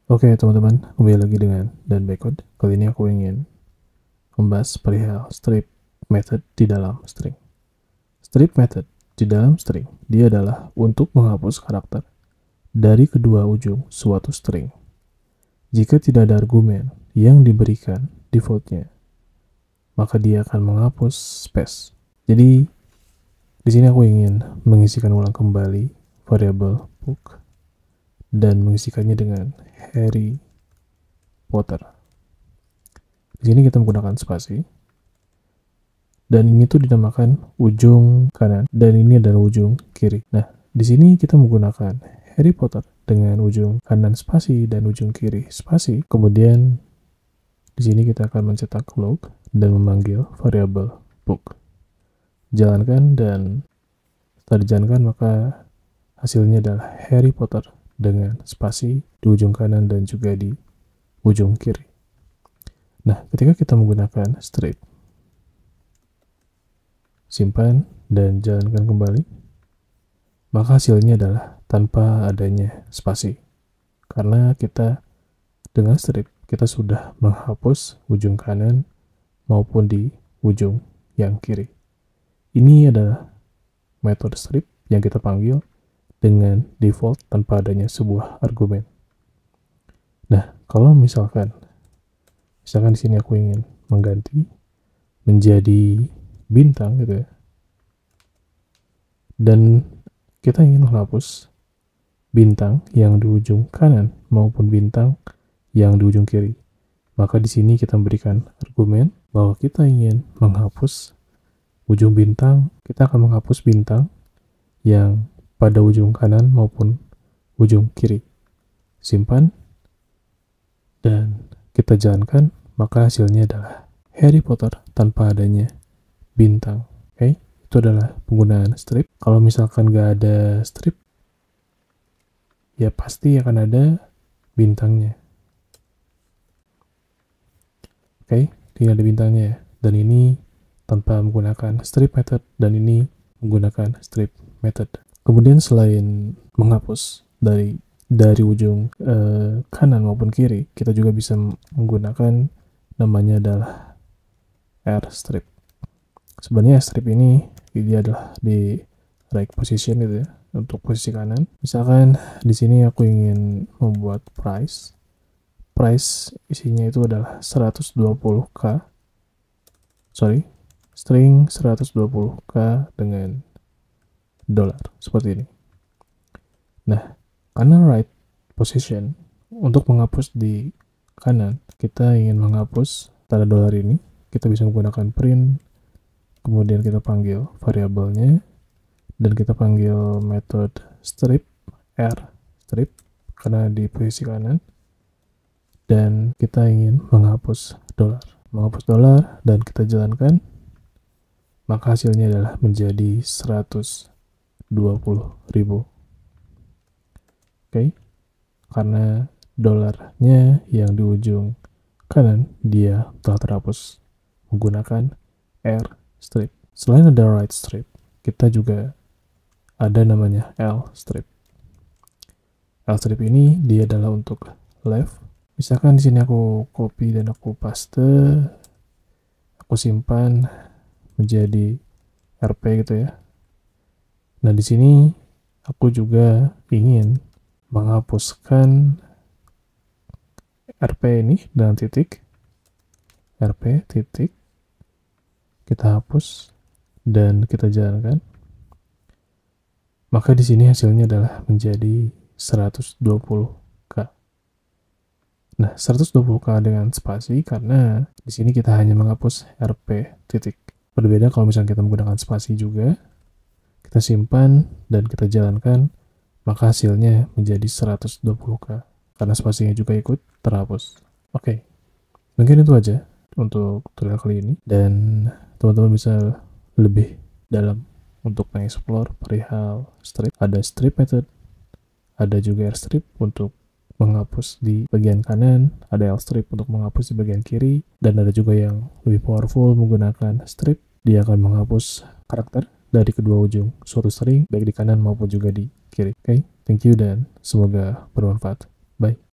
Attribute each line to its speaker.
Speaker 1: Oke teman-teman, kembali lagi dengan Dan Backcode. Kali ini aku ingin membahas perihal strip method di dalam string. Strip method di dalam string, dia adalah untuk menghapus karakter dari kedua ujung suatu string. Jika tidak ada argumen yang diberikan defaultnya, maka dia akan menghapus space. Jadi di sini aku ingin mengisikan ulang kembali variabel book dan mengisikannya dengan Harry Potter. Di sini kita menggunakan spasi. Dan ini tuh dinamakan ujung kanan dan ini adalah ujung kiri. Nah, di sini kita menggunakan Harry Potter dengan ujung kanan spasi dan ujung kiri spasi. Kemudian di sini kita akan mencetak log dan memanggil variabel book. Jalankan dan setelah dijalankan maka hasilnya adalah Harry Potter dengan spasi di ujung kanan dan juga di ujung kiri. Nah, ketika kita menggunakan strip, simpan dan jalankan kembali, maka hasilnya adalah tanpa adanya spasi. Karena kita dengan strip, kita sudah menghapus ujung kanan maupun di ujung yang kiri. Ini adalah metode strip yang kita panggil dengan default tanpa adanya sebuah argumen. Nah, kalau misalkan di sini aku ingin mengganti menjadi bintang gitu ya, dan kita ingin menghapus bintang yang di ujung kanan maupun bintang yang di ujung kiri, maka di sini kita memberikan argumen bahwa kita ingin menghapus ujung bintang. Kita akan menghapus bintang yang pada ujung kanan maupun ujung kiri. Simpan dan kita jalankan, maka hasilnya adalah Harry Potter tanpa adanya bintang. Oke, itu adalah penggunaan strip. Kalau misalkan gak ada strip, ya pasti akan ada bintangnya. Oke, tinggal ada bintangnya ya. Dan ini tanpa menggunakan strip method dan ini menggunakan strip method. Kemudian selain menghapus dari ujung kanan maupun kiri, kita juga bisa menggunakan namanya adalah R strip. Sebenarnya strip ini dia adalah di right position gitu ya, untuk posisi kanan. Misalkan di sini aku ingin membuat price isinya itu adalah 120k, string 120k dengan dolar seperti ini. Nah, karena right position, untuk menghapus di kanan, kita ingin menghapus tanda dolar ini, kita bisa menggunakan print, kemudian kita panggil variabelnya, dan kita panggil metode strip, R strip, karena di posisi kanan, dan kita ingin menghapus dolar, dan kita jalankan, maka hasilnya adalah menjadi 120.000. Oke, karena dolarnya yang di ujung kanan dia telah terhapus menggunakan R strip. Selain ada right strip, kita juga ada namanya L strip. L strip ini dia adalah untuk left. Misalkan di sini aku copy dan aku paste, aku simpan menjadi RP gitu ya. Nah, di sini aku juga ingin menghapuskan RP ini dengan titik, RP titik, kita hapus dan kita jalankan, maka di sini hasilnya adalah menjadi 120k. Nah, 120k dengan spasi karena di sini kita hanya menghapus RP titik. Berbeda kalau misalnya kita menggunakan spasi juga, kita simpan dan kita jalankan, maka hasilnya menjadi 120k karena spasinya juga ikut terhapus. Oke, mungkin itu aja untuk tutorial kali ini, dan teman-teman bisa lebih dalam untuk mengeksplor perihal strip. Ada strip method, ada juga R strip untuk menghapus di bagian kanan, ada L strip untuk menghapus di bagian kiri, dan ada juga yang lebih powerful menggunakan strip. Dia akan menghapus karakter dari kedua ujung suatu string, baik di kanan maupun juga di kiri. Oke, thank you dan semoga bermanfaat. Bye.